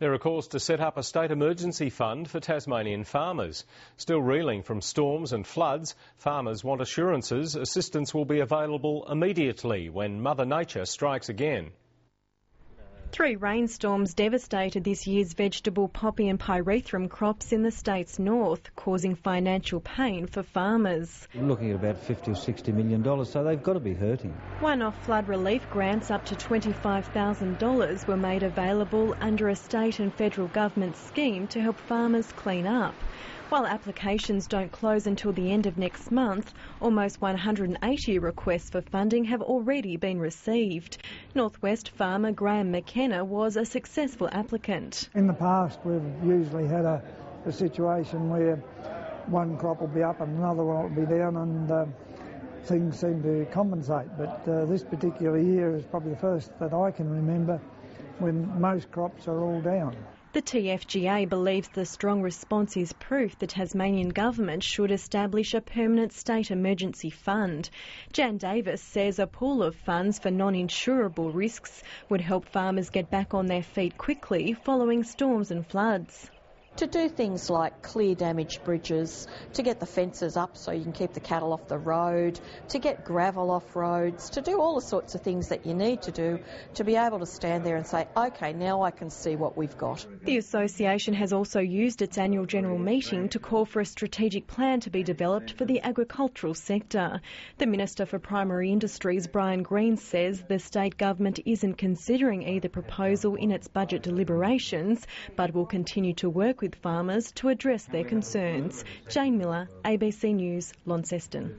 There are calls to set up a state emergency fund for Tasmanian farmers. Still reeling from storms and floods, farmers want assurances assistance will be available immediately when Mother Nature strikes again. 3 rainstorms devastated this year's vegetable, poppy and pyrethrum crops in the state's north, causing financial pain for farmers. We're looking at about $50 or $60 million, so they've got to be hurting. One-off flood relief grants up to $25,000 were made available under a state and federal government scheme to help farmers clean up. While applications don't close until the end of next month, almost 180 requests for funding have already been received. Northwest farmer Graham McKenna was a successful applicant. In the past, we've usually had a situation where one crop will be up and another one will be down, and things seem to compensate. But this particular year is probably the first that I can remember when most crops are all down. The TFGA believes the strong response is proof the Tasmanian Government should establish a permanent state emergency fund. Jan Davis says a pool of funds for non-insurable risks would help farmers get back on their feet quickly following storms and floods. To do things like clear damaged bridges, to get the fences up so you can keep the cattle off the road, to get gravel off roads, to do all the sorts of things that you need to do to be able to stand there and say, OK, now I can see what we've got. The association has also used its annual general meeting to call for a strategic plan to be developed for the agricultural sector. The Minister for Primary Industries, Brian Green, says the state government isn't considering either proposal in its budget deliberations, but will continue to work with farmers to address their concerns. Jane Miller, ABC News, Launceston.